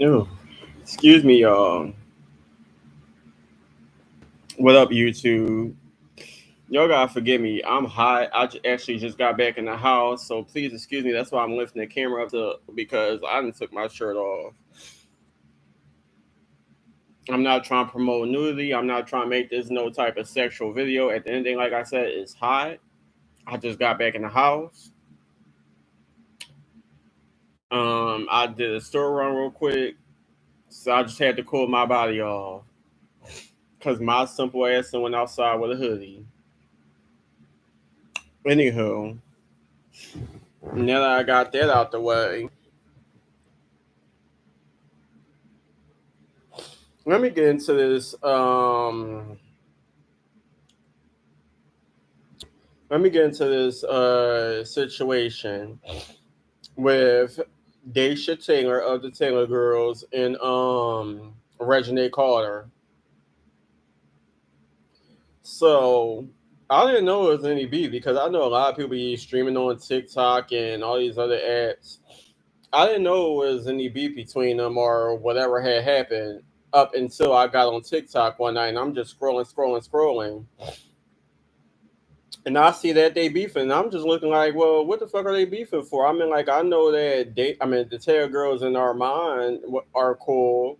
Ew. Excuse me, y'all. What up, YouTube? Y'all gotta forgive me. I'm hot. Actually just got back in the house, so please excuse me. That's why I'm lifting the camera up to because I didn't took my shirt off. I'm not trying to promote nudity. I'm not trying to make this no type of sexual video. At the end of the day, like I said, it's hot. I just got back in the house. I did a store run real quick, so I just had to cool my body off. Cause my simple ass went outside with a hoodie. Anywho, now that I got that out the way, let me get into this. Let me get into this situation with Daysha Taylor of the Taylor Girls and Reginae Carter. So I didn't know it was any beef because I know a lot of people be streaming on TikTok and all these other apps. I didn't know it was any beef between them or whatever had happened up until I got on TikTok one night and I'm just scrolling. And I see that they beefing, and I'm just looking like, well, what the fuck are they beefing for? I mean, like, I know that the Tail Girls in our mind are cool,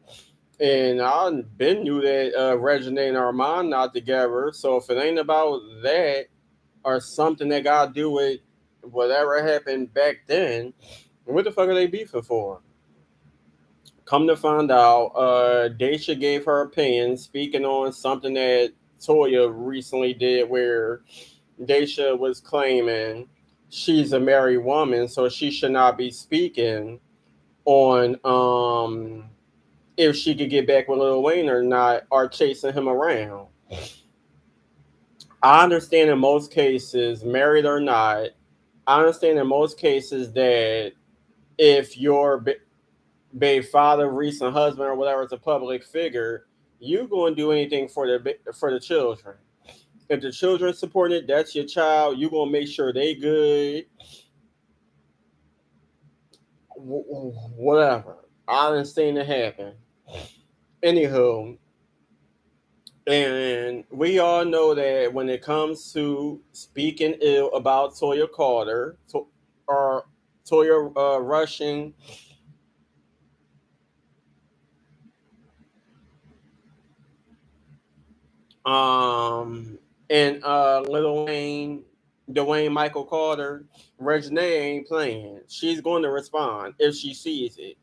and I been knew that Reginae and Armand not together. So if it ain't about that or something that got to do with whatever happened back then, what the fuck are they beefing for? Come to find out, Daysha gave her opinion speaking on something that Toya recently did where Daysha was claiming she's a married woman, so she should not be speaking on if she could get back with Lil Wayne or not, or chasing him around. I understand in most cases, married or not, I understand in most cases that if your babe father, recent husband, or whatever is a public figure, you going to do anything for the children. If the children support it, that's your child. You gonna make sure they good. Whatever. I done seen it happen. Anywho, and we all know that when it comes to speaking ill about Toya Carter or Toya Rushing, and Lil Wayne, Dwayne Michael Carter, Reginae ain't playing. She's going to respond if she sees it.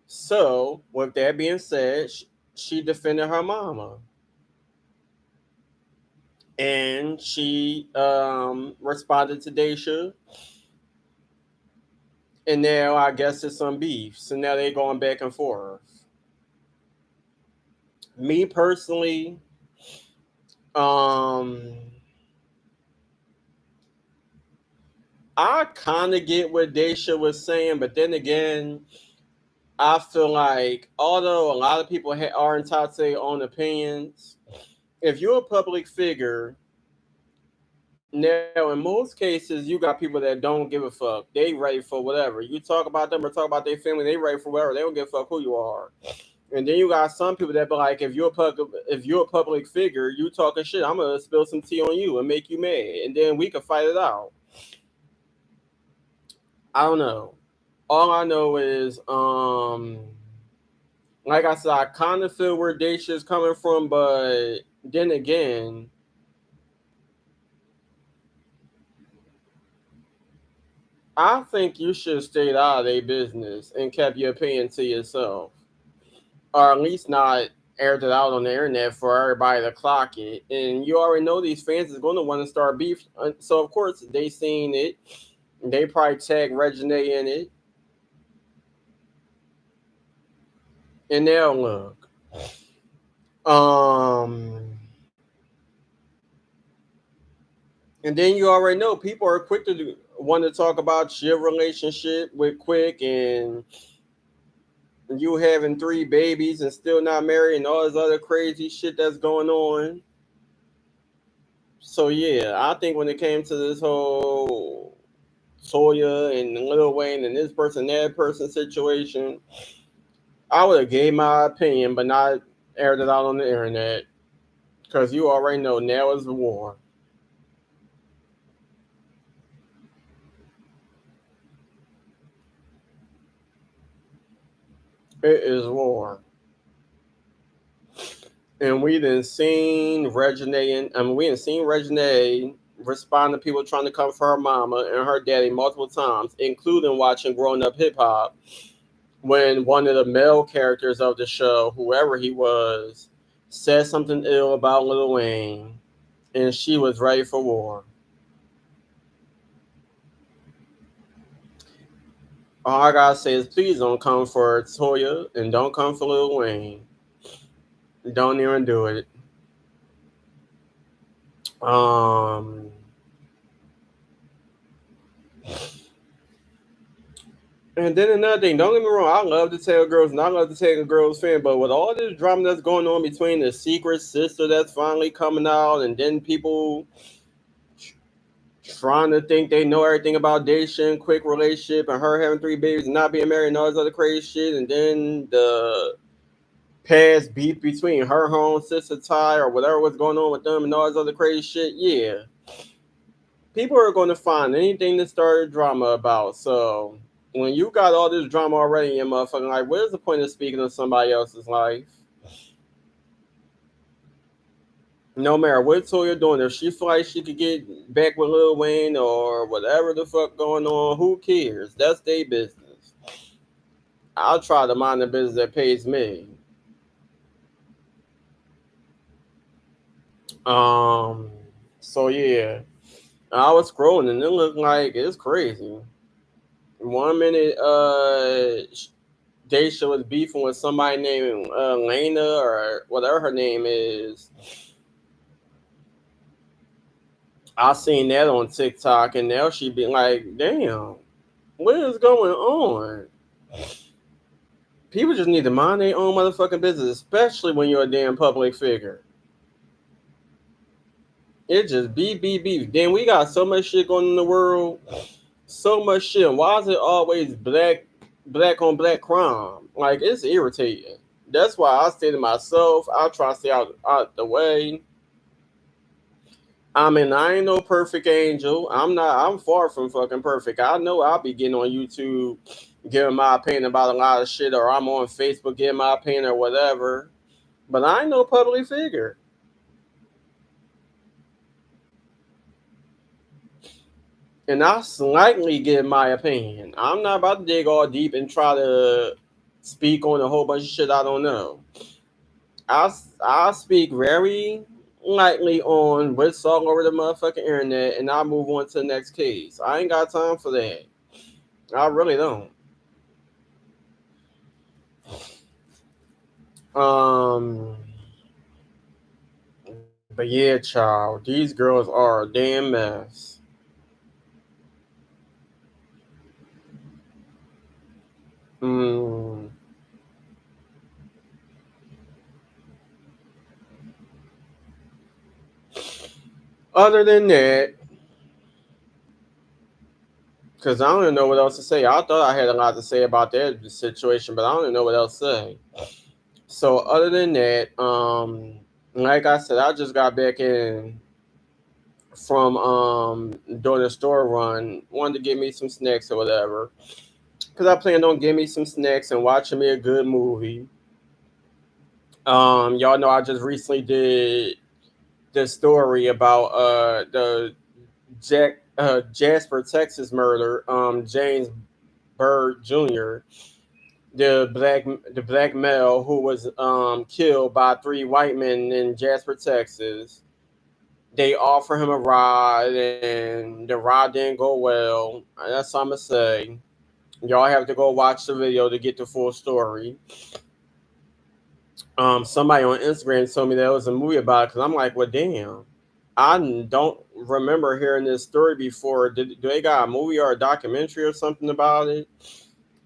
So, with that being said, she defended her mama. And she responded to Daysha. And now I guess it's some beef. So now they're going back and forth. Me personally, um, I kind of get what Daysha was saying, but then again, I feel like although a lot of people are entitled to their own opinions, if you're a public figure, now in most cases you got people that don't give a fuck. They ready for whatever. You talk about them or talk about their family, they ready for whatever. They don't give a fuck who you are. And then you got some people that be like, if you're a public figure, you talking shit, I'm gonna spill some tea on you and make you mad, and then we can fight it out. I don't know. All I know is, like I said, I kind of feel where Daysha's coming from, but then again, I think you should have stayed out of their business and kept your opinion to yourself, or at least not aired it out on the internet for everybody to clock it. And you already know these fans is going to want to start beef, so of course they seen it. They probably tagged Reginae in it, and now look. Um, and then you already know people are quick to want to talk about your relationship with Quick and you having 3 babies and still not married and all this other crazy shit that's going on. So yeah, I think when it came to this whole Toya and Lil Wayne and this person, that person situation, I would have gave my opinion, but not aired it out on the internet because you already know now is the war. It is war, and we done seen Reginae, and I mean, we done seen Reginae respond to people trying to come for her mama and her daddy multiple times, including watching Growing Up Hip Hop when one of the male characters of the show, whoever he was, said something ill about Lil Wayne, and she was ready for war. All I gotta say is please don't come for Toya and don't come for Lil Wayne. Don't even do it. Um, and then another thing, don't get me wrong, I love the Tail Girls and I love the Tail Girls fan, but with all this drama that's going on between the secret sister that's finally coming out, and then people trying to think they know everything about Daysha and quick relationship and her having three babies and not being married and all this other crazy shit, and then the past beef between her own sister Ty or whatever was going on with them and all this other crazy shit, yeah, people are going to find anything to start a drama about. So when you got all this drama already in your motherfucking life, where's the point of speaking of somebody else's life? No matter what Toya doing, if she feel like she could get back with Lil Wayne or whatever the fuck going on, who cares? That's their business. I'll try to mind the business that pays me. Um, so yeah, I was scrolling and it looked like it's crazy. One minute, Daysha was beefing with somebody named Lena or whatever her name is. I seen that on TikTok, and now she be like, "Damn, what is going on?" People just need to mind their own motherfucking business, especially when you're a damn public figure. It just beef. Then we got so much shit going in the world, so much shit. Why is it always black on black crime? Like it's irritating. That's why I say to myself, I try to stay out the way. I mean, I ain't no perfect angel. I'm not. I'm far from fucking perfect. I know I'll be getting on YouTube, giving my opinion about a lot of shit, or I'm on Facebook giving my opinion or whatever. But I ain't no public figure, and I slightly give my opinion. I'm not about to dig all deep and try to speak on a whole bunch of shit I don't know. I speak very lightly on what's all over the motherfucking internet, and I move on to the next case. I ain't got time for that. I really don't. Um, but yeah, child, these girls are a damn mess. Mm. Other than that, because I don't even know what else to say. I thought I had a lot to say about that situation, but I don't even know what else to say. So other than that, like I said, I just got back in from doing a store run. Wanted to get me some snacks or whatever. Cause I planned on getting me some snacks and watching me a good movie. Y'all know I just recently did this story about Jasper, Texas murder. James Byrd Jr., the black male who was killed by three white men in Jasper, Texas. They offer him a ride, and the ride didn't go well. That's all I'm gonna say. Y'all have to go watch the video to get the full story. Somebody on Instagram told me there was a movie about it because I'm like, well, damn. I don't remember hearing this story before. Do they got a movie or a documentary or something about it?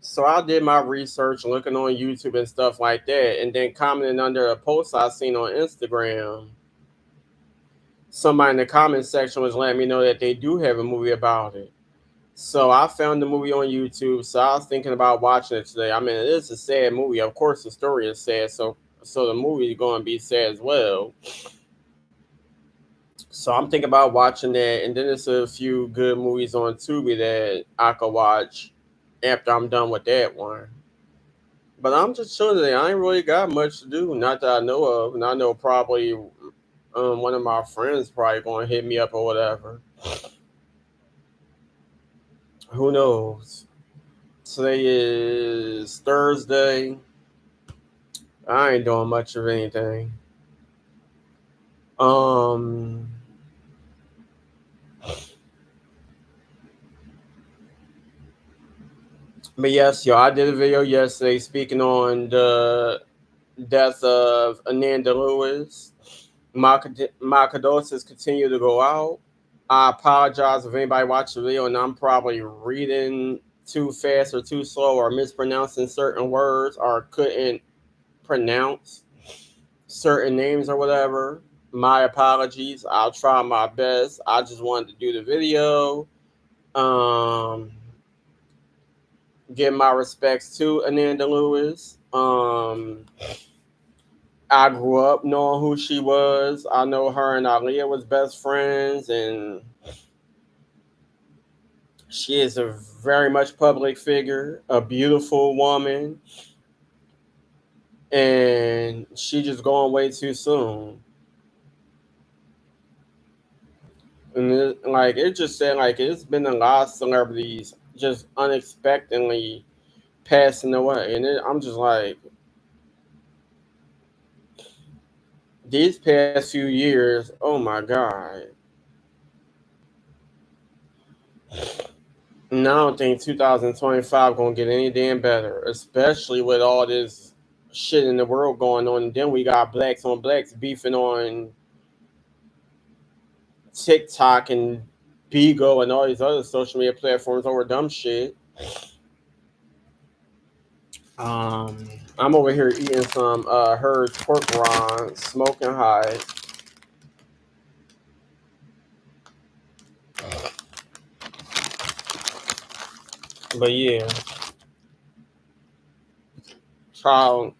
So I did my research, looking on YouTube and stuff like that, and then commenting under a post I seen on Instagram. Somebody in the comment section was letting me know that they do have a movie about it. So I found the movie on YouTube. So I was thinking about watching it today. I mean, it is a sad movie. Of course, the story is sad. So the movie is going to be sad as well. So I'm thinking about watching that, and then there's a few good movies on Tubi that I could watch after I'm done with that one. But I'm just chilling today. I ain't really got much to do, not that I know of, and I know probably one of my friends probably going to hit me up or whatever. Who knows? Today is Thursday. I ain't doing much of anything. Um, but yes, yo, I did a video yesterday speaking on the death of Ananda Lewis. My condolences continue to go out. I apologize if anybody watched the video and I'm probably reading too fast or too slow or mispronouncing certain words or couldn't pronounce certain names or whatever. My apologies. I'll try my best. I just wanted to do the video. Um, give my respects to Ananda Lewis. I grew up knowing who she was. I know her and Aaliyah was best friends, and she is a very much public figure, a beautiful woman, and she just going way too soon. And it just said like it's been a lot of celebrities just unexpectedly passing away, and I'm just like these past few years. Oh my god! And I don't think 2025 gonna get any damn better, especially with all this shit in the world going on. And then we got blacks on blacks beefing on TikTok and Bigo and all these other social media platforms over dumb shit. Um, I'm over here eating some Hers pork rinds, smoking high. But yeah, child,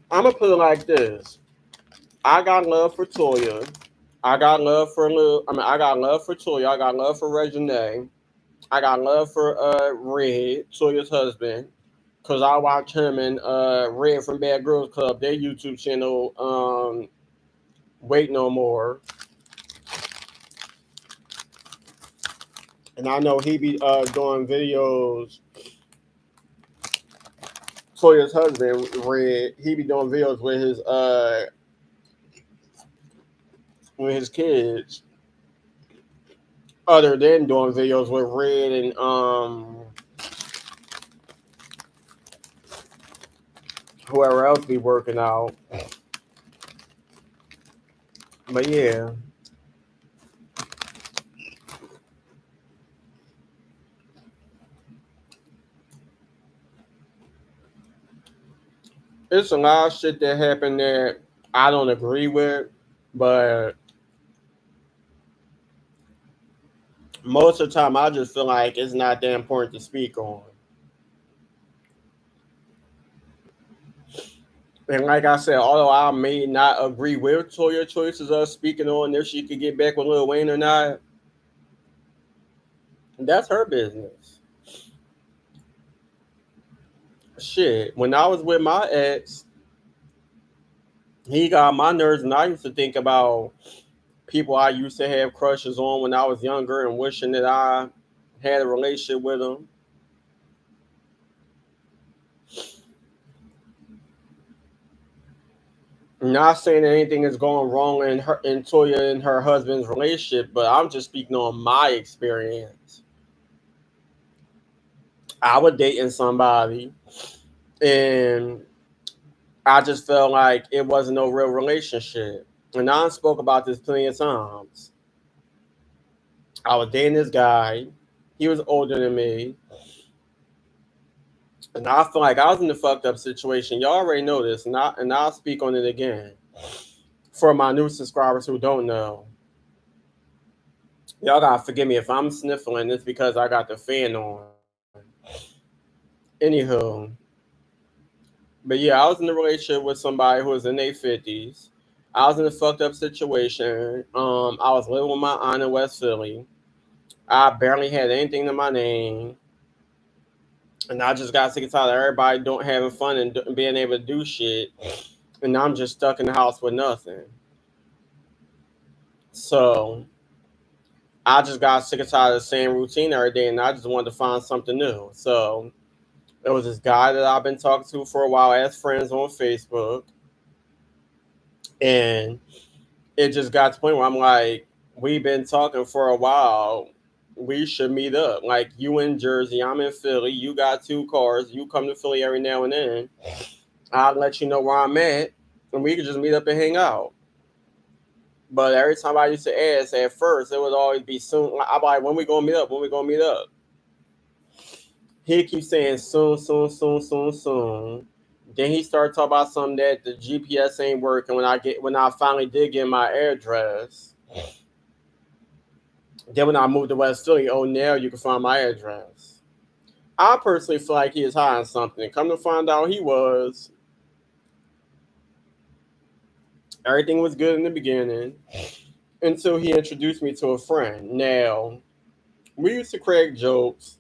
I'm gonna put it like this: I got love for Toya. I got love for Lil. I mean, I got love for Toya. I got love for Reginae. I got love for Red, Toya's husband, cause I watch him and Red from Bad Girls Club, their YouTube channel. Wait no more, and I know he be doing videos. Toya's husband, Red, he be doing videos with his kids, other than doing videos with Red and whoever else be working out. But yeah, it's a lot of shit that happened that I don't agree with, but most of the time I just feel like it's not that important to speak on. And like I said, although I may not agree with Toya choices of speaking on if she could get back with Lil Wayne or not, that's her business. Shit, when I was with my ex, he got my nerves, and I used to think about people I used to have crushes on when I was younger and wishing that I had a relationship with them. Not saying that anything is going wrong in Toya and her husband's relationship, but I'm just speaking on my experience. I was dating somebody, and I just felt like it wasn't no real relationship. And I spoke about this plenty of times. I was dating this guy. He was older than me. And I feel like I was in a fucked up situation. Y'all already know this, and I'll speak on it again. For my new subscribers who don't know, y'all gotta forgive me if I'm sniffling. It's because I got the fan on. Anywho, but yeah, I was in a relationship with somebody who was in their 50s. I was in a fucked up situation. I was living with my aunt in West Philly. I barely had anything to my name, and I just got sick and tired of everybody don't having fun and being able to do shit, and I'm just stuck in the house with nothing. So I just got sick and tired of the same routine every day, and I just wanted to find something new. So there was this guy that I've been talking to for a while as friends on Facebook, and it just got to the point where I'm like, we've been talking for a while. We should meet up. Like you in Jersey, I'm in Philly. You got two cars. You come to Philly every now and then. I'll let you know where I'm at, and we could just meet up and hang out. But every time I used to ask, at first it would always be soon. I'm like, when we gonna meet up? When we gonna meet up? He keeps saying soon, soon, soon, soon, soon. Then he started talking about something that the GPS ain't working. When I finally did get my address, then when I moved to West Philly, oh now you can find my address. I personally feel like he is hiding something. Come to find out, he was. Everything was good in the beginning until he introduced me to a friend. Now we used to crack jokes,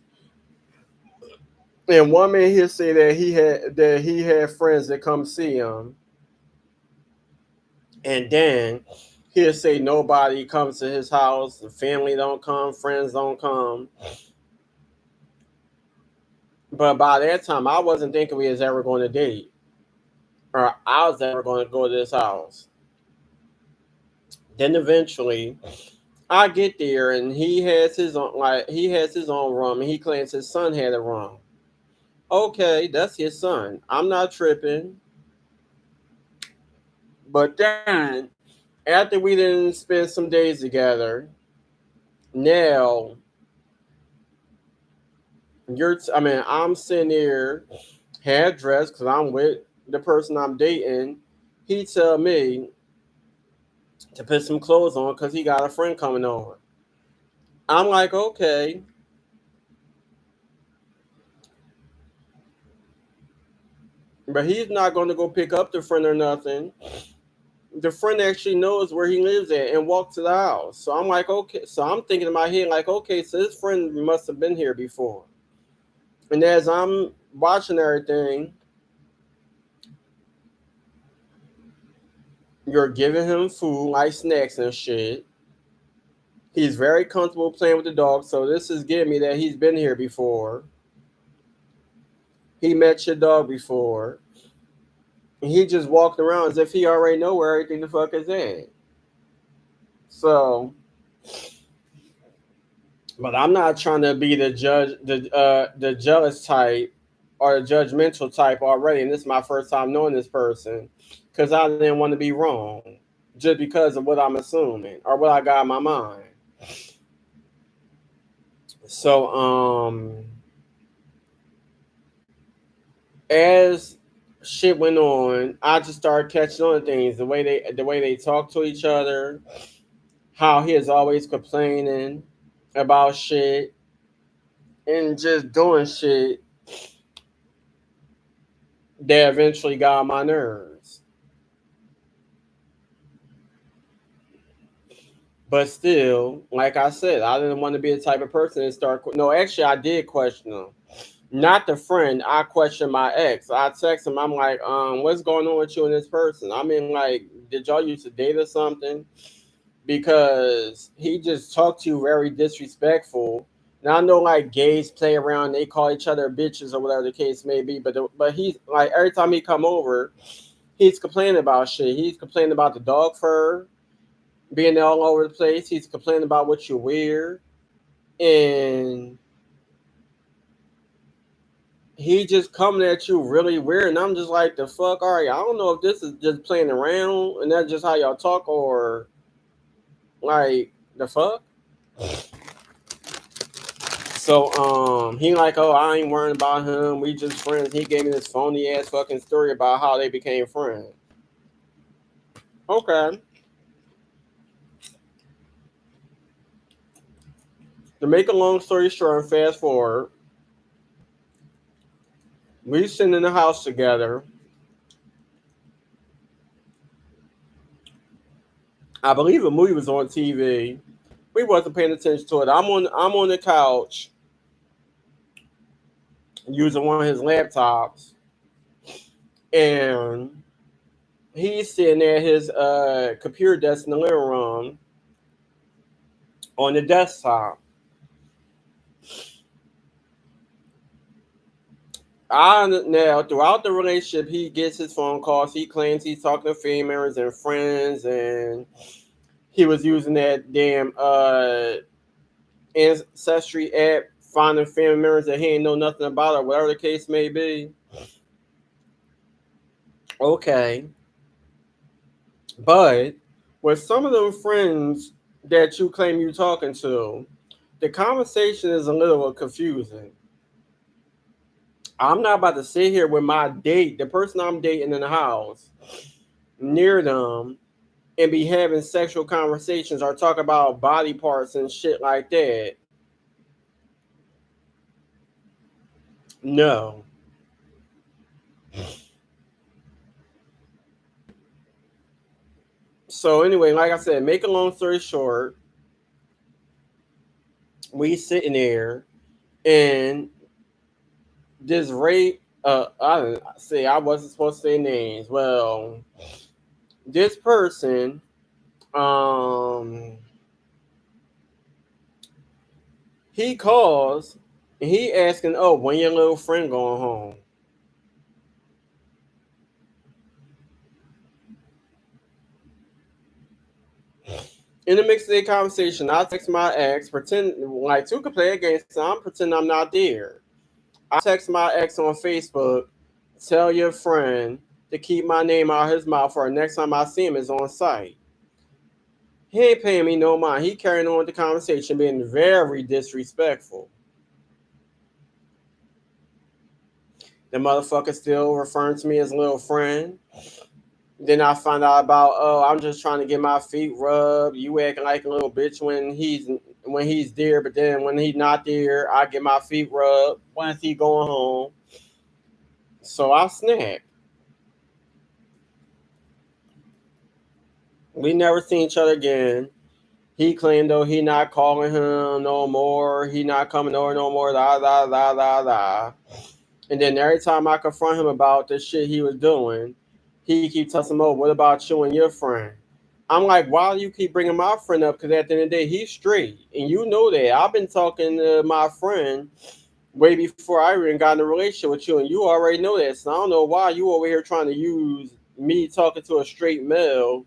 and one man he'll say that he had friends that come see him, and then he'll say nobody comes to his house, the family don't come, friends don't come. But by that time, I wasn't thinking we was ever going to date, or I was ever going to go to this house. Then eventually, I get there, and he has his own room, and he claims his son had a room. Okay, that's his son. I'm not tripping. But then, after we didn't spend some days together, now I'm sitting there, hair dressed, because I'm with the person I'm dating. He tell me to put some clothes on because he got a friend coming over. I'm like, okay. But he's not going to go pick up the friend or nothing. The friend actually knows where he lives at and walked to the house. So I'm like, okay. So I'm thinking in my head, like, okay, so this friend must have been here before. And as I'm watching everything, you're giving him food, like snacks and shit. He's very comfortable playing with the dog. So this is getting me that he's been here before. He met your dog before. And he just walked around as if he already know where everything the fuck is at. So, but I'm not trying to be the jealous type or the judgmental type already. And this is my first time knowing this person because I didn't want to be wrong just because of what I'm assuming or what I got in my mind. So, as shit went on, I just started catching on to things the way they talk to each other, how he is always complaining about shit and just doing shit that eventually got on my nerves. But still, like I said, I didn't want to be the type of person that start. No, actually, I did question him. Not the friend. I questioned my ex. I text him. I'm like, what's going on with you and this person? I mean, like, did y'all used to date or something? Because he just talked to you very disrespectful. Now I know like gays play around, they call each other bitches or whatever the case may be, but he's like every time he come over, he's complaining about shit. He's complaining about the dog fur being all over the place. He's complaining about what you wear, and he just coming at you really weird. And I'm just like, the fuck, all right. I don't know if this is just playing around and that's just how y'all talk, or like the fuck. So he like, oh, I ain't worrying about him. We just friends. He gave me this phony ass fucking story about how they became friends. Okay. To make a long story short and fast forward, we sitting in the house together. I believe a movie was on TV. We wasn't paying attention to it. I'm on the couch using one of his laptops, and he's sitting there at his computer desk in the living room on the desktop. Now throughout the relationship, he gets his phone calls. He claims he's talking to family members and friends, and he was using that damn ancestry app, finding family members that he ain't know nothing about, or whatever the case may be. Okay, but with some of them friends that you claim you talking to, the conversation is a little confusing. I'm not about to sit here with my date, the person I'm dating in the house, near them, and be having sexual conversations or talk about body parts and shit like that. No. So anyway, like I said, make a long story short, we sitting there and this rate I say I wasn't supposed to say names. Well, this person, um he calls and he asking, oh, when your little friend going home? In the mix of the conversation, I text my ex, pretend like two could play a game, so I'm pretending I'm not there. I text my ex on Facebook, tell your friend to keep my name out of his mouth for the next time I see him is on site. He ain't paying me no mind. He carrying on with the conversation, being very disrespectful. The motherfucker still referring to me as a little friend. Then I find out about, oh, I'm just trying to get my feet rubbed. You acting like a little bitch when he's there, but then when he's not there, I get my feet rubbed. When's he going home? So I snap. We never seen each other again. He claimed though he not calling him no more. He not coming over no more. Da da da da da. And then every time I confront him about the shit he was doing, he keep telling me, "Oh, what about you and your friend?" I'm like, why do you keep bringing my friend up? Because at the end of the day, he's straight, and you know that. I've been talking to my friend way before I even got in a relationship with you, and you already know that. So I don't know why you over here trying to use me talking to a straight male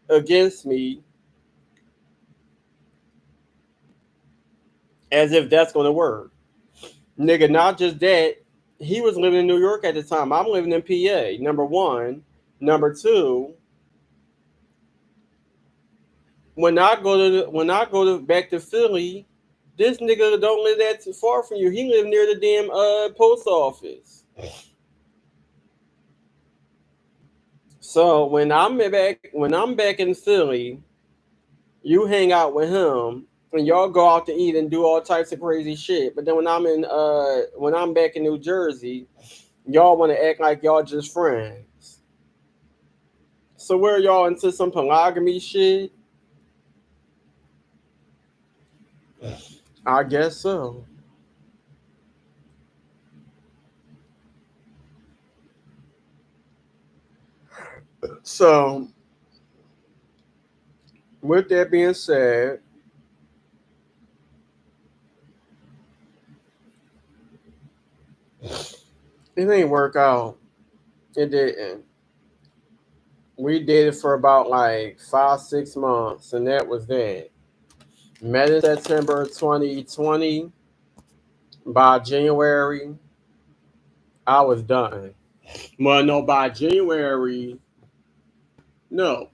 against me as if that's going to work. Nigga, not just that, he was living in New York at the time. I'm living in PA, number one. Number two, when I go to back to Philly, this nigga don't live that too far from you. He live near the damn post office. So when I'm back in Philly, you hang out with him and y'all go out to eat and do all types of crazy shit. But then when I'm back in New Jersey, y'all want to act like y'all just friends. So where y'all into some polygamy shit? I guess so. So with that being said, it ain't work out. It didn't. We dated for about like 5, 6 months, and that was that. Met in September 2020. By January, I was done. Well, no, by January, that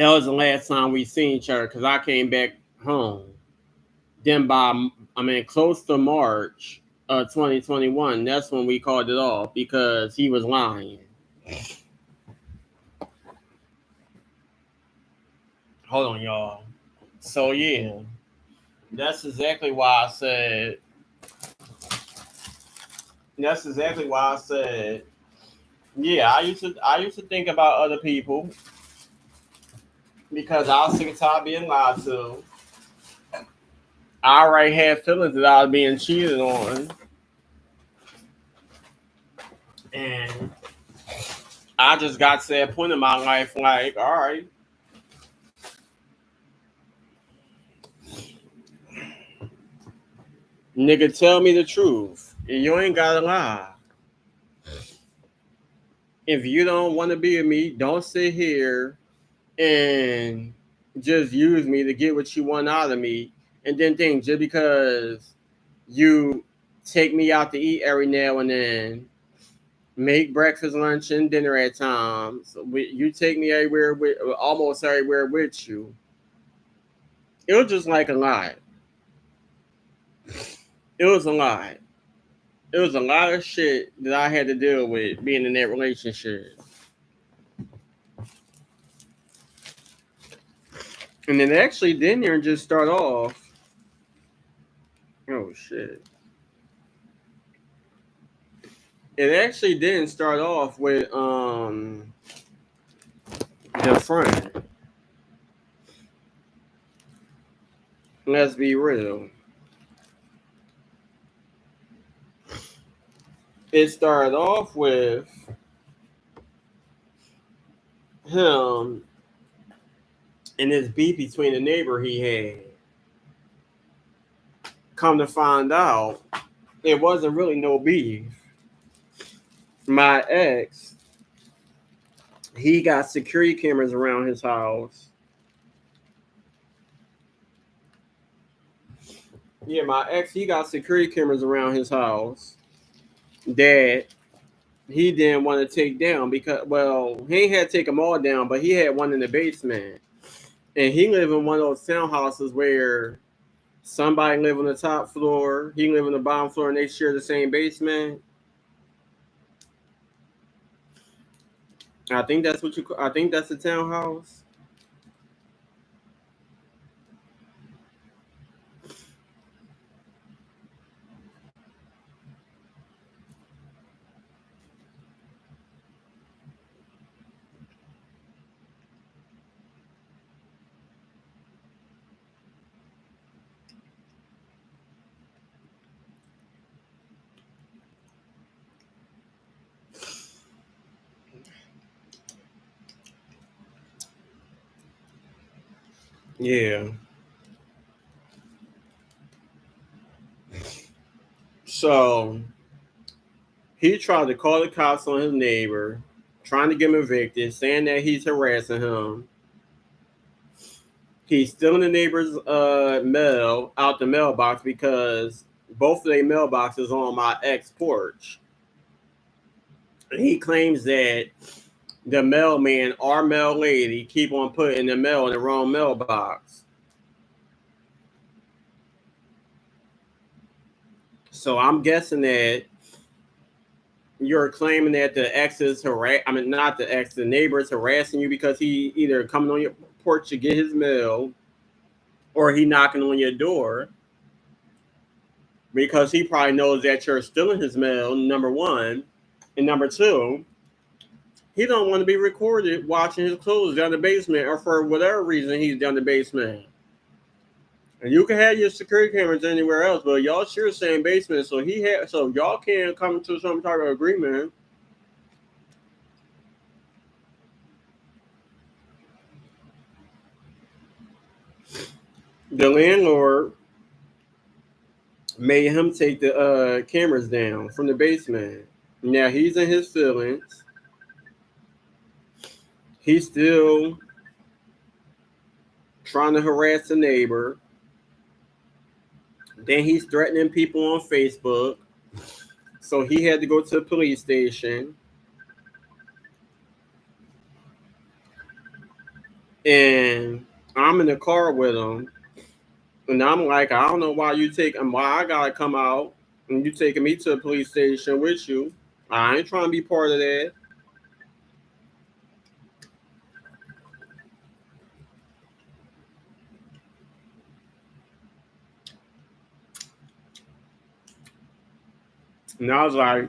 was the last time we seen each other because I came back home. Then close to March of 2021, that's when we called it off because he was lying. Hold on, y'all. So yeah, that's exactly why I said. That's exactly why I said. Yeah, I used to think about other people because I was sick and tired of being lied to. I already had feelings that I was being cheated on, and I just got to that point in my life, like, all right, nigga, tell me the truth. You ain't gotta lie. If you don't want to be with me, don't sit here and just use me to get what you want out of me. And then think just because you take me out to eat every now and then, make breakfast, lunch, and dinner at times. You take me everywhere with almost everywhere with you. It was just like a lot. It was a lot. It was a lot of shit that I had to deal with being in that relationship. And it actually didn't just start off. Oh shit. It actually didn't start off with the friend. Let's be real. It started off with him and this beef between the neighbor he had. Come to find out, it wasn't really no beef. My ex, he got security cameras around his house. Yeah, my ex, he got security cameras around his house that he didn't want to take down because, well, he ain't had to take them all down, but he had one in the basement. And he lived in one of those townhouses where somebody live on the top floor, he live on the bottom floor, and they share the same basement. I think that's what you. I think that's a townhouse. Yeah. So he tried to call the cops on his neighbor, trying to get him evicted, saying that he's harassing him. He's stealing the neighbor's mail out the mailbox because both of their mailboxes on my ex porch. He claims that the mailman or mail lady keep on putting the mail in the wrong mailbox. So I'm guessing that you're claiming that the ex is I mean, not the ex, the neighbor is harassing you because he either coming on your porch to get his mail or he knocking on your door because he probably knows that you're stealing his mail, number one. And number two, he don't want to be recorded watching his clothes down the basement or for whatever reason he's down the basement. And you can have your security cameras anywhere else, but y'all share the same basement, so y'all can't come to some type of agreement. The landlord made him take the cameras down from the basement. Now he's in his feelings. He's still trying to harass the neighbor. Then he's threatening people on Facebook. So he had to go to the police station. And I'm in the car with him. And I'm like, I don't know why I gotta come out and you taking me to the police station with you. I ain't trying to be part of that. And I was like,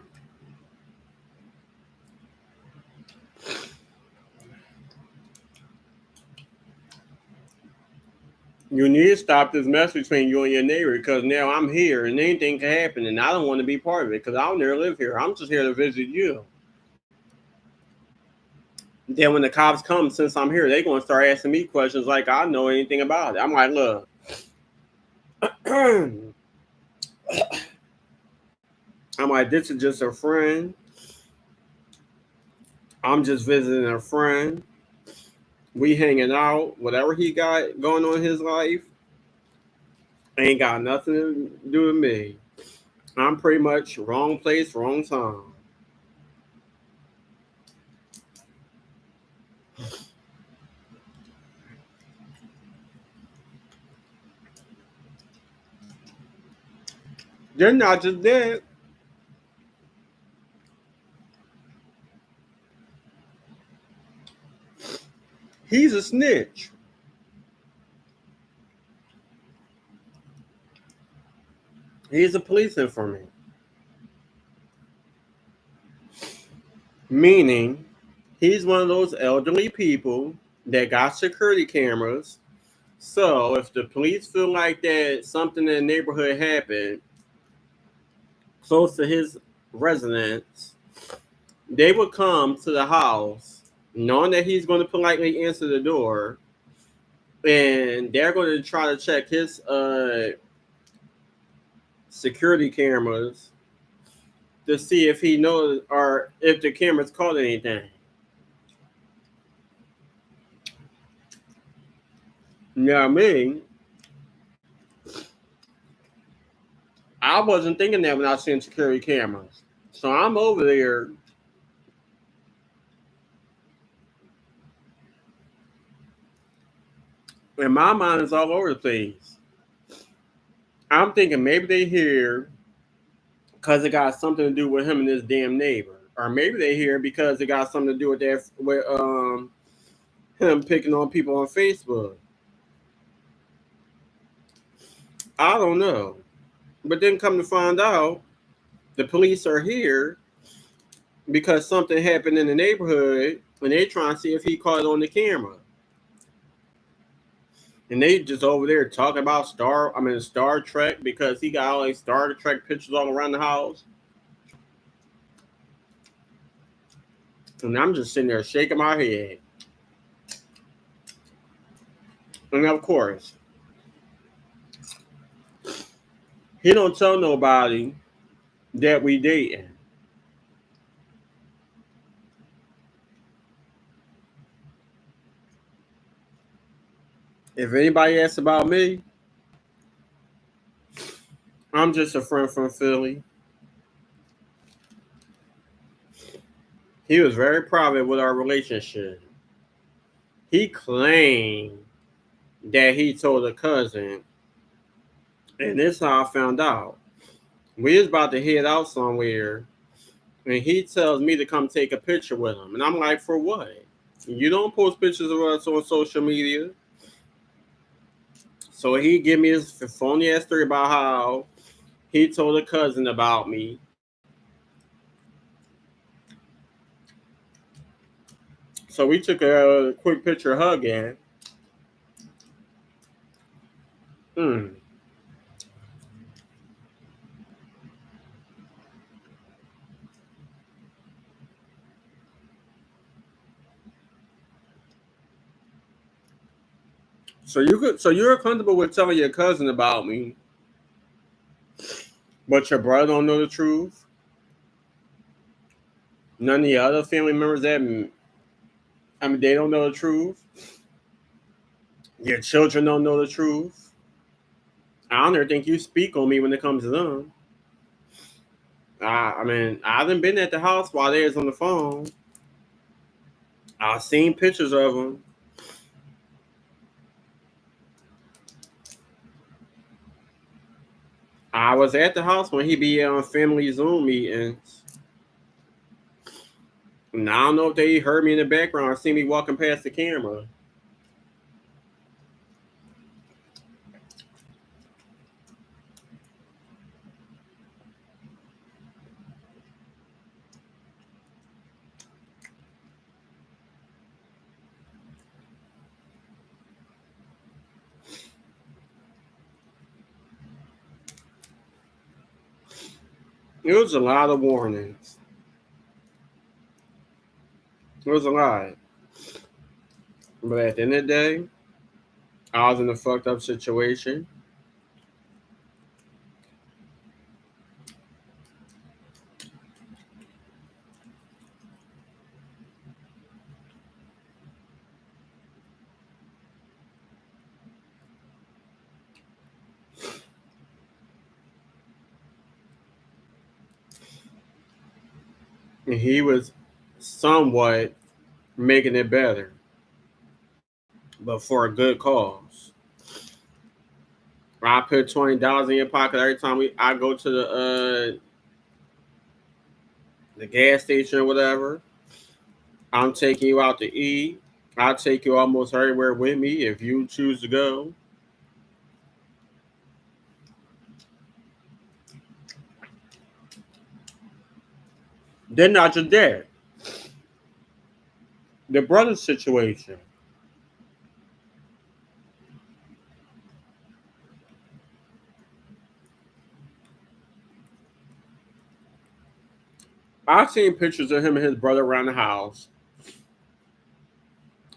you need to stop this mess between you and your neighbor because now I'm here and anything can happen and I don't want to be part of it because I don't never live here. I'm just here to visit you. Then when the cops come, since I'm here, they're going to start asking me questions like I know anything about it. I'm like, look, I'm like, this is just a friend. I'm just visiting a friend. We hanging out. Whatever he got going on in his life ain't got nothing to do with me. I'm pretty much wrong place, wrong time. They're not just dead. He's a snitch. He's a police informant. Meaning, he's one of those elderly people that got security cameras. So if the police feel like that something in the neighborhood happened close to his residence, they would come to the house knowing that he's going to politely answer the door and they're going to try to check his security cameras to see if he knows or if the cameras caught anything. You know what I mean? I wasn't thinking that when I seen security cameras. So I'm over there. And my mind is all over the place. I'm thinking maybe they here because it got something to do with him and his damn neighbor. Or maybe they here because it got something to do with that with him picking on people on Facebook. I don't know. But then come to find out, the police are here because something happened in the neighborhood and they trying to see if he caught it on the camera. And they just over there talking about Star Trek because he got all these Star Trek pictures all around the house. And I'm just sitting there shaking my head. And of course, he don't tell nobody that we dating. If anybody asks about me, I'm just a friend from Philly. He was very private with our relationship. He claimed that he told a cousin, and this is how I found out. We was about to head out somewhere, and he tells me to come take a picture with him. And I'm like, for what? You don't post pictures of us on social media. So he give me his phony ass story about how he told a cousin about me. So we took a quick picture hugging. Hmm. So you're comfortable with telling your cousin about me, but your brother don't know the truth. None of the other family members they don't know the truth. Your children don't know the truth. I don't ever think you speak on me when it comes to them. I haven't been at the house while they was on the phone. I've seen pictures of them. I was at the house when he be on family Zoom meetings. And I don't know if they heard me in the background or see me walking past the camera. It was a lot of warnings. It was a lot. But at the end of the day, I was in a fucked up situation. And he was somewhat making it better, but for a good cause. I put $20 in your pocket every time I go to the gas station or whatever. I'm taking you out to eat. I'll take you almost everywhere with me if you choose to go. Then not just that, the brother situation. I've seen pictures of him and his brother around the house.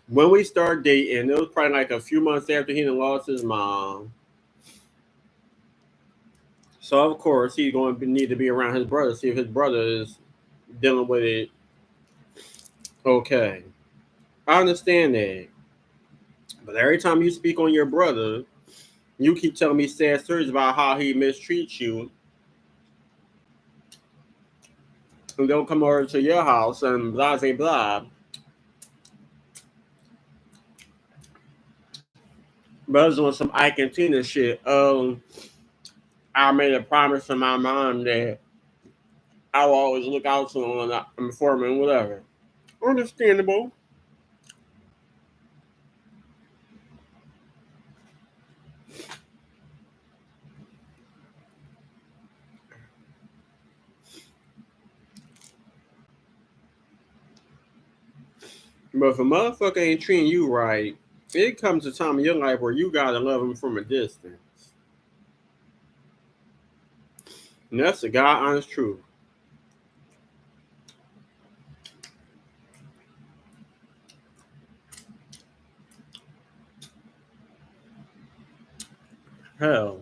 When we started dating, it was probably like a few months after he had lost his mom. So of course he's going to need to be around his brother, see if his brother is dealing with it. Okay, I understand that, but every time you speak on your brother, you keep telling me sad stories about how he mistreats you, and don't come over to your house and blah blah blah. But it's on some Ike and Tina shit. I made a promise to my mom that I will always look out to him and for him and whatever. Understandable. But if a motherfucker ain't treating you right, it comes a time in your life where you gotta love him from a distance. And that's the God honest truth. Hell.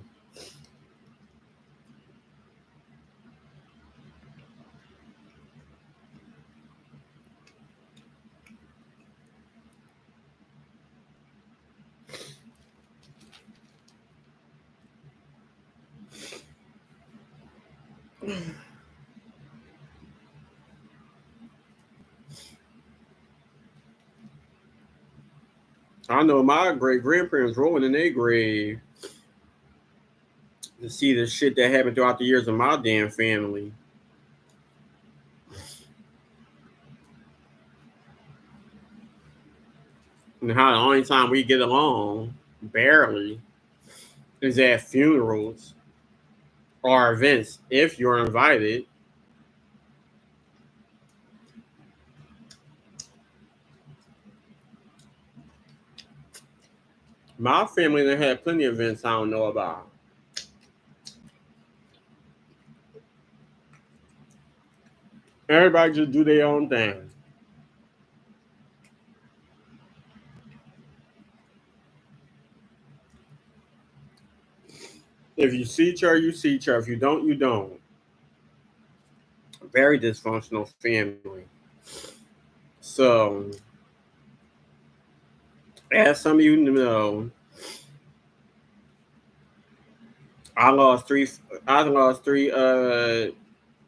I know my great grandparents rolling in their grave to see the shit that happened throughout the years of my damn family. And how the only time we get along, barely, is at funerals or events if you're invited. My family that had plenty of events I don't know about. Everybody just do their own thing. If you see each other, you see each other. If you don't, you don't. Very dysfunctional family. So, as some of you know, I lost three. I lost three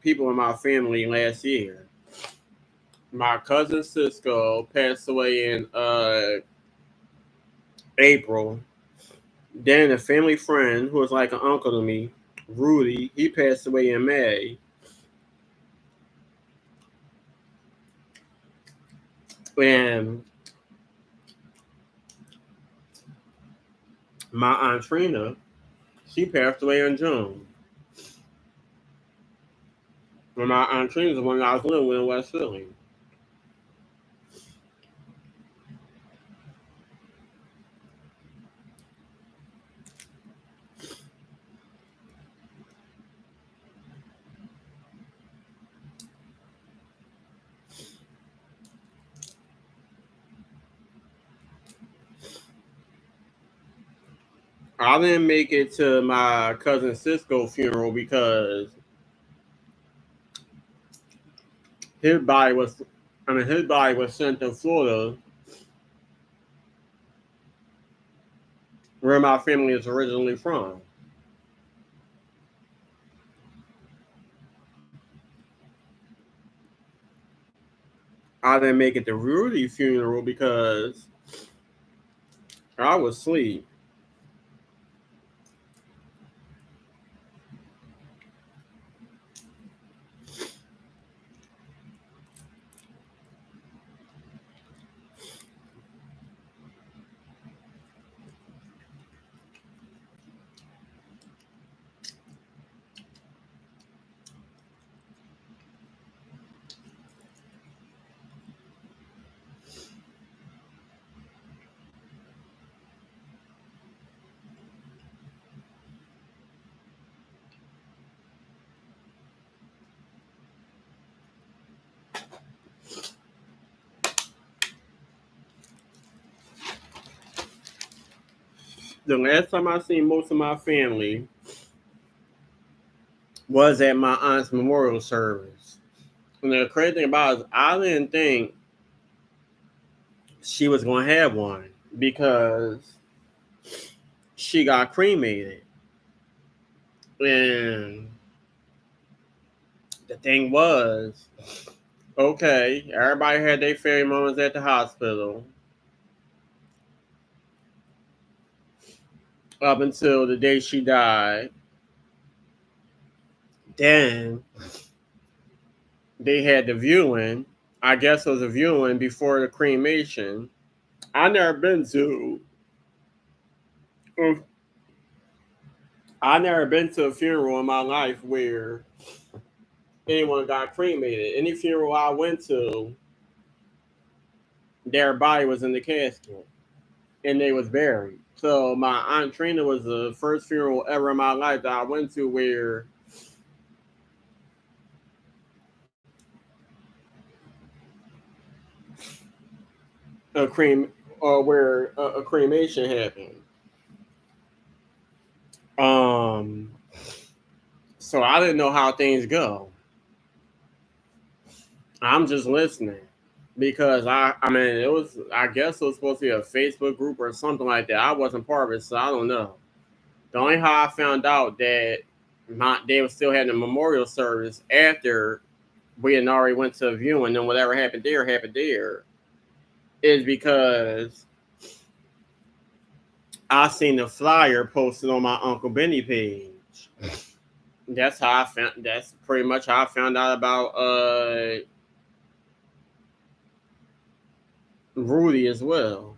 people in my family last year. My cousin Cisco passed away in April. Then a family friend who was like an uncle to me, Rudy, he passed away in May. And my aunt Trina, she passed away in June. And my aunt Trina is the one I was living with in West Philly. I didn't make it to my cousin Cisco funeral because his body was, his body was sent to Florida, where my family is originally from. I didn't make it to Rudy's funeral because I was asleep. The last time I seen most of my family was at my aunt's memorial service. And the crazy thing about it is I didn't think she was going to have one because she got cremated. And the thing was, okay, everybody had their family moments at the hospital up until the day she died. Then they had the viewing. I guess it was a viewing before the cremation. I never been to. I never been to a funeral in my life where anyone got cremated. Any funeral I went to, their body was in the casket and they was buried. So my aunt Trina was the first funeral ever in my life that I went to where a crem or where a cremation happened. Um, so I didn't know how things go. I'm just listening because I mean it was I guess it was supposed to be a Facebook group or something like that. I wasn't part of it, so I don't know. The only how I found out that they were still having a memorial service after we had already went to a viewing and whatever happened there is because I seen the flyer posted on my Uncle Benny page. That's pretty much how I found out about Rudy as well.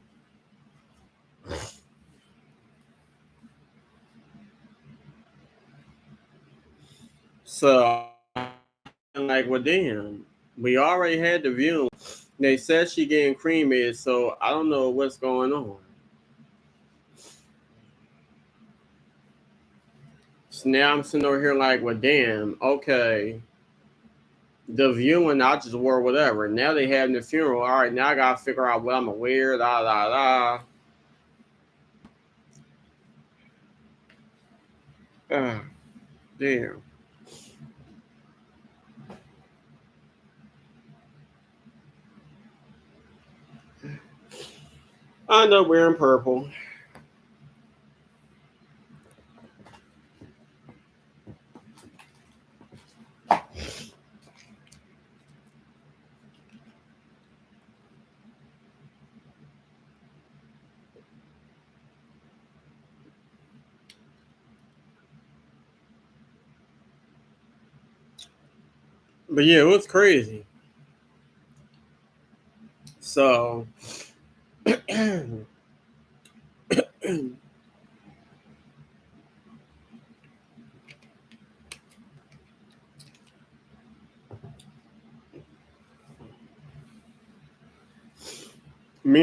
So I'm like, well, damn, we already had the viewing. They said she getting cremated, so I don't know what's going on. So now I'm sitting over here like, well, damn, okay. The viewing, I just wore whatever. Now they having the funeral. All right, now I gotta figure out what I'm gonna wear. Da da da. Ah, damn. I end up wearing purple. But yeah, it was crazy. So me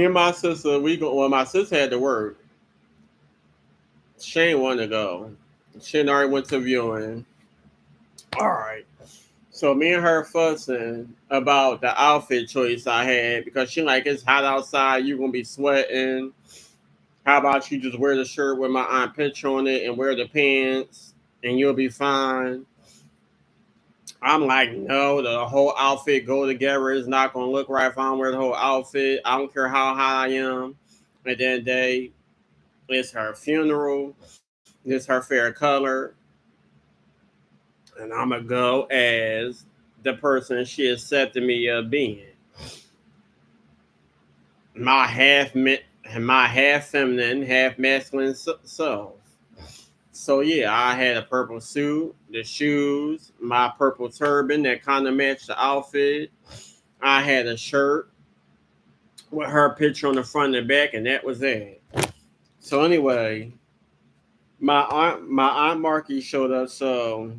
and my sister, we go. Well, my sister had to work. She ain't want to go. She already went to viewing. All right. So me and her fussing about the outfit choice I had because she like it's hot outside, you gonna be sweating. How about you just wear the shirt with my aunt picture on it and wear the pants and you'll be fine? I'm like, no, the whole outfit go together. It's not gonna look right if I don't wear the whole outfit. I don't care how high I am. At the end of the day, it's her funeral. It's her favorite color, and I'm gonna go as the person she accepted me being. My my half feminine, half masculine self. So yeah, I had a purple suit, the shoes, my purple turban that kind of matched the outfit. I had a shirt with her picture on the front and back, and that was it. So anyway, my aunt Marky showed up, so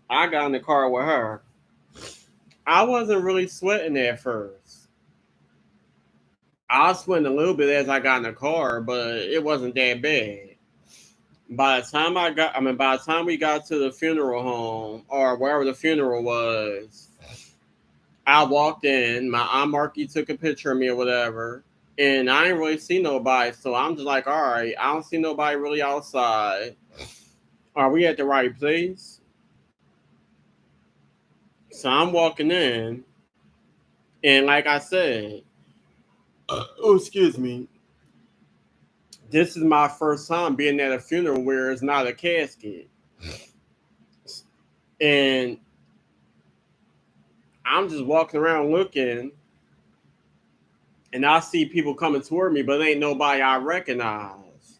I got in the car with her. I wasn't really sweating at first. I was sweating a little bit as I got in the car, but it wasn't that bad. By the time we got to the funeral home or wherever the funeral was, I walked in. My aunt Marky took a picture of me or whatever, and I didn't really see nobody. So I'm just like, all right, I don't see nobody really outside. Are we at the right place? So I'm walking in, and like I said, oh excuse me, this is my first time being at a funeral where it's not a casket, and I'm just walking around looking, and I see people coming toward me, but ain't nobody I recognize.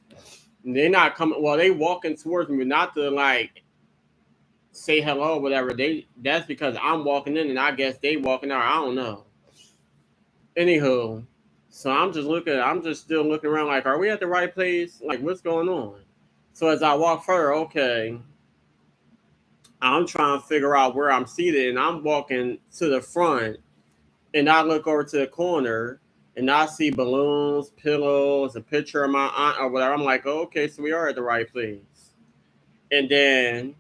And they're not coming. Well, they walking towards me, not to like say hello, or whatever. That's because I'm walking in, and I guess they walking out. I don't know. Anywho, so I'm just still looking around like, are we at the right place? Like, what's going on? So as I walk further, okay, I'm trying to figure out where I'm seated, and I'm walking to the front, and I look over to the corner, and I see balloons, pillows, a picture of my aunt or whatever. I'm like, oh, okay, so we are at the right place. And then,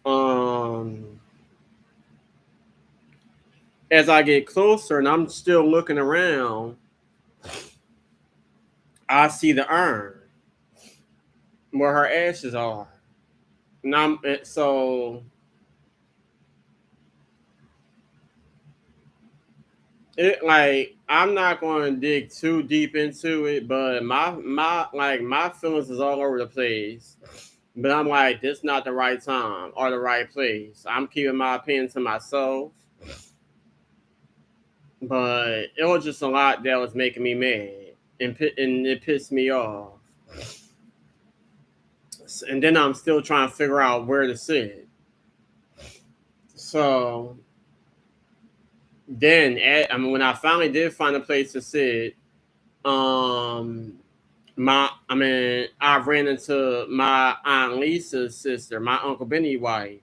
um, as I get closer, and I'm still looking around, I see the urn where her ashes are. And so it like I'm not going to dig too deep into it, but my feelings is all over the place. But I'm like, this not the right time or the right place. I'm keeping my opinion to myself, but it was just a lot that was making me mad and it pissed me off. And then I'm still trying to figure out where to sit. So then, when I finally did find a place to sit, um, I ran into my aunt Lisa's sister, my uncle Benny wife.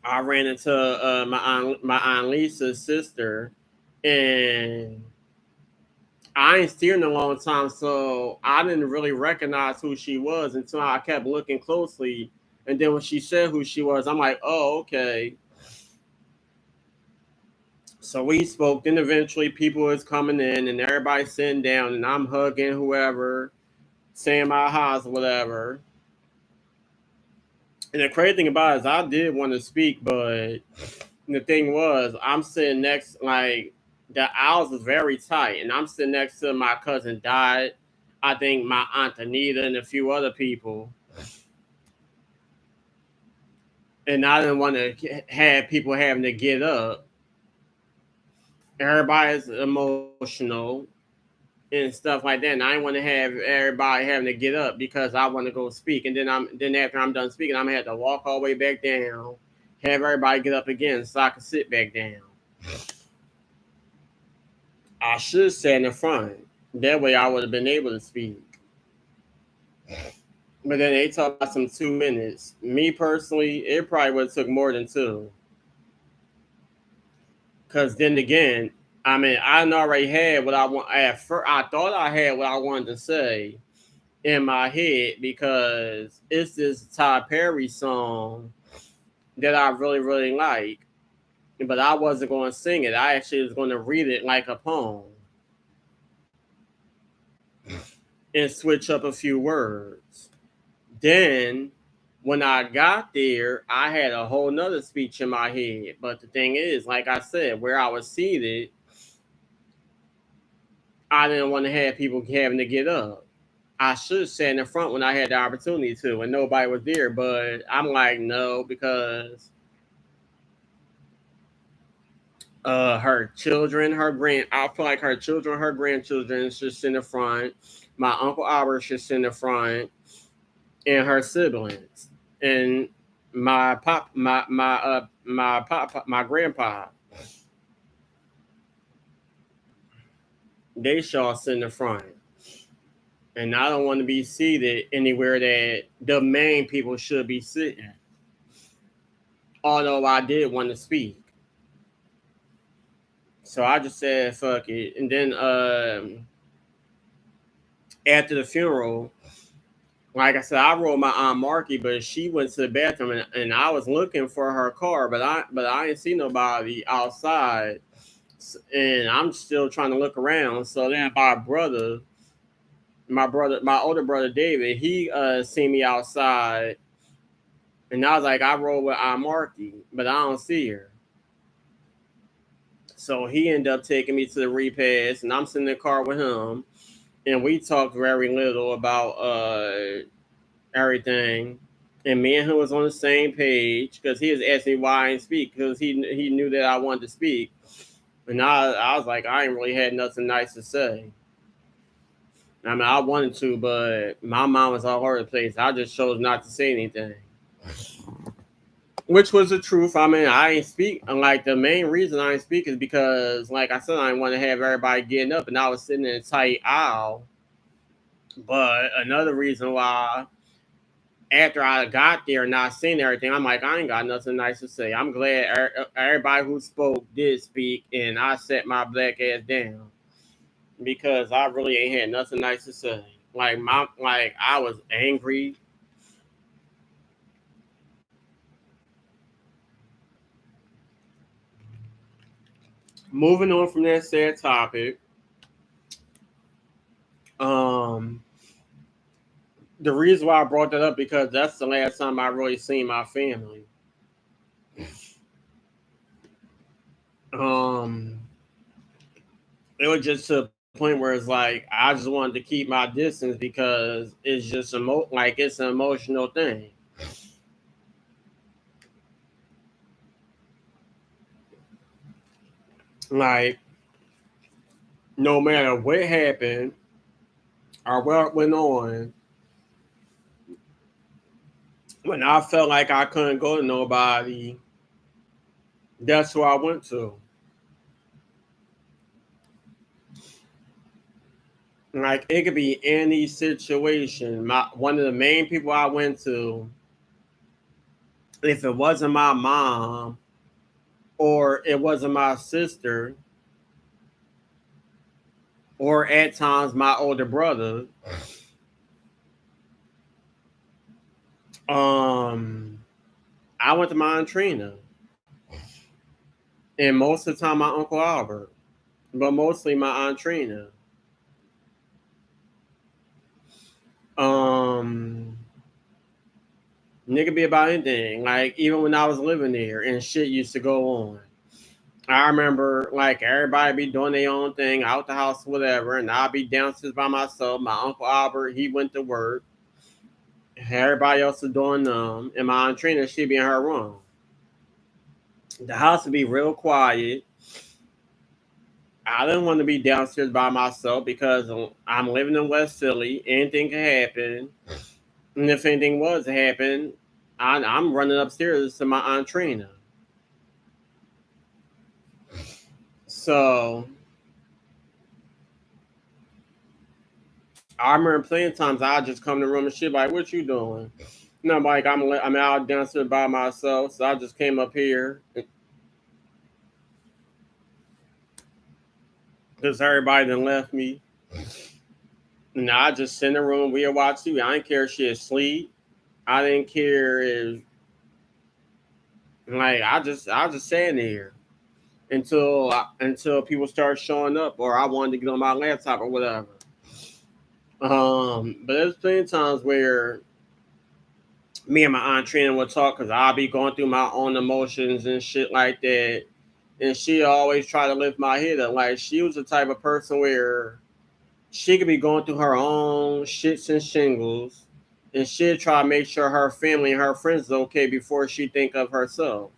I ran into my aunt Lisa's sister, and I ain't seen her in a long time, so I didn't really recognize who she was until I kept looking closely. And then when she said who she was, I'm like, oh, okay. So we spoke. Then eventually people was coming in and everybody sitting down, and I'm hugging whoever, saying my highs or whatever. And the crazy thing about it is I did want to speak, but the thing was I'm sitting next, like, the aisles was very tight, and I'm sitting next to my cousin Dot, I think my aunt Anita and a few other people. And I didn't want to have people having to get up. Everybody's emotional and stuff like that. And I didn't want to have everybody having to get up because I want to go speak. And then after I'm done speaking, I'm gonna have to walk all the way back down, have everybody get up again so I can sit back down. I should sit in the front. That way I would have been able to speak. But then they talk about some 2 minutes. Me personally, it probably would have took more than two. Cause then again, I already had what I want. At first, I thought I had what I wanted to say in my head because it's this Ty Perry song that I really really like. but I wasn't going to sing it. I actually was going to read it like a poem and switch up a few words. Then, when I got there, I had a whole nother speech in my head. But the thing is, like I said, where I was seated, I didn't want to have people having to get up. I should have sat in the front when I had the opportunity to, and nobody was there. But I'm like, no, because her children, I feel like her children, her grandchildren should sit in the front. My uncle Albert should sit in the front, and her siblings, and my grandpa. They should all sit in the front, and I don't want to be seated anywhere that the main people should be sitting. Although I did want to speak, so I just said fuck it, and then after the funeral, like I said, I wrote my aunt Marky, but she went to the bathroom, and I was looking for her car, but I didn't see nobody outside, and I'm still trying to look around. So then my older brother David, he seen me outside, and I was like, I rode with Aunt Marky, but I don't see her. So he ended up taking me to the repast, and I'm sitting in the car with him, and we talked very little about everything. And me and him was on the same page because he was asking me why I didn't speak because he knew that I wanted to speak. And I was like, I ain't really had nothing nice to say. I mean, I wanted to, but my mind was all over the place. I just chose not to say anything, which was the truth. I mean, I ain't speak. And like the main reason I ain't speak is because, like I said, I didn't want to have everybody getting up, and I was sitting in a tight aisle. But another reason why after I got there and not seeing everything, I'm like, I ain't got nothing nice to say. I'm glad everybody who spoke did speak, and I set my black ass down because I really ain't had nothing nice to say. Like I was angry. Moving on from that sad topic, um, the reason why I brought that up because that's the last time I really seen my family. Um, it was just to a point where it's like I just wanted to keep my distance because it's just like it's an emotional thing. Like no matter what happened or what went on, when I felt like I couldn't go to nobody, that's who I went to. Like it could be any situation. One of the main people I went to, if it wasn't my mom or it wasn't my sister, or at times my older brother, um, I went to my Aunt Trina, and most of the time my Uncle Albert, but mostly my Aunt Trina. Um, Nigga be about anything. Like even when I was living there and shit used to go on. I remember like everybody be doing their own thing out the house, whatever, and I'll be downstairs by myself. My Uncle Albert, he went to work. Everybody else is doing and my Aunt Trina, she be in her room. The house would be real quiet. I didn't want to be downstairs by myself because I'm living in West Philly. Anything can happen. And if anything was to happen, I'm running upstairs to my Aunt Trina. So I remember plenty of times I just come to the room and shit like, "What you doing?" And I'm like, I'm out downstairs by myself, so I just came up here because everybody done left me. And I just sit in the room. We'll watch TV. I didn't care if she asleep. I didn't care if like I just sat in there. until people start showing up, or I wanted to get on my laptop or whatever. But there's plenty of times where me and my aunt Trina would talk because I'll be going through my own emotions and shit like that. And she always try to lift my head up. Like she was the type of person where she could be going through her own shits and shingles, and she'd try to make sure her family and her friends is okay before she think of herself.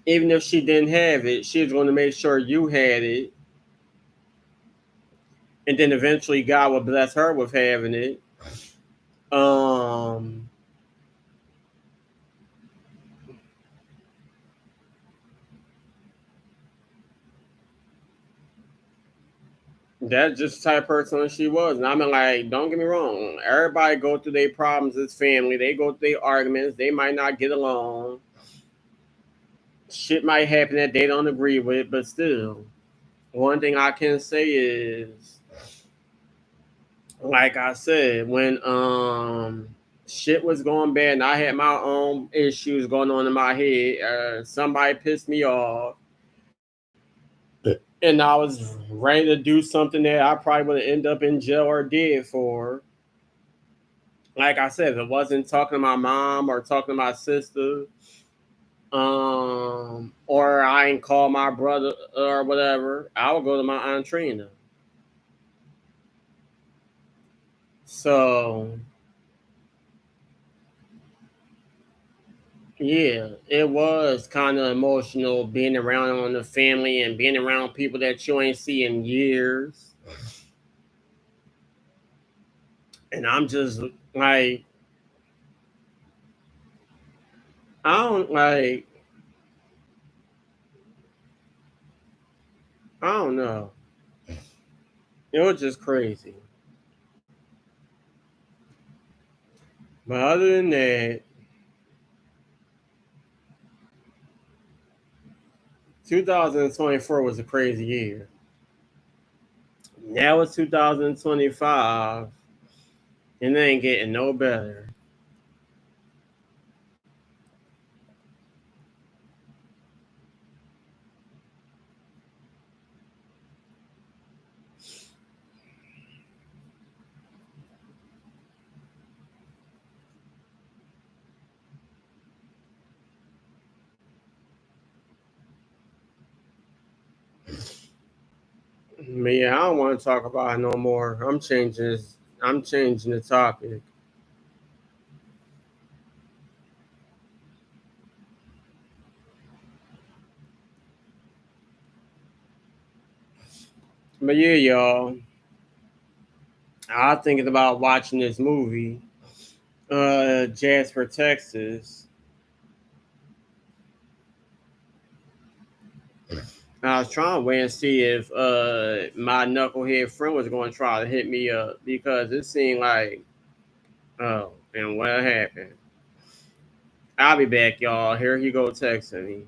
Even if she didn't have it, she was going to make sure you had it, and then eventually God would bless her with having it. Um, that's just the type of person she was. And I mean, like, don't get me wrong. Everybody go through their problems as family. They go through their arguments. They might not get along. Shit might happen that they don't agree with, but still, one thing I can say is, like I said, when shit was going bad and I had my own issues going on in my head, somebody pissed me off, and I was ready to do something that I probably would have ended up in jail or dead for. Like I said, if it wasn't talking to my mom or talking to my sister, or I ain't call my brother or whatever, I would go to my aunt Trina. So yeah, it was kind of emotional being around on the family and being around people that you ain't see in years. And I'm just like, I don't like, I don't know. It was just crazy. But other than that, 2024 was a crazy year. Now it's 2025, and it ain't getting no better. But yeah, I don't want to talk about it no more. I'm changing the topic. But yeah, y'all, I was thinking about watching this movie, Jasper, Texas. I was trying to wait and see if my knucklehead friend was going to try to hit me up because it seemed like, and what happened? I'll be back, y'all. Here he go texting me.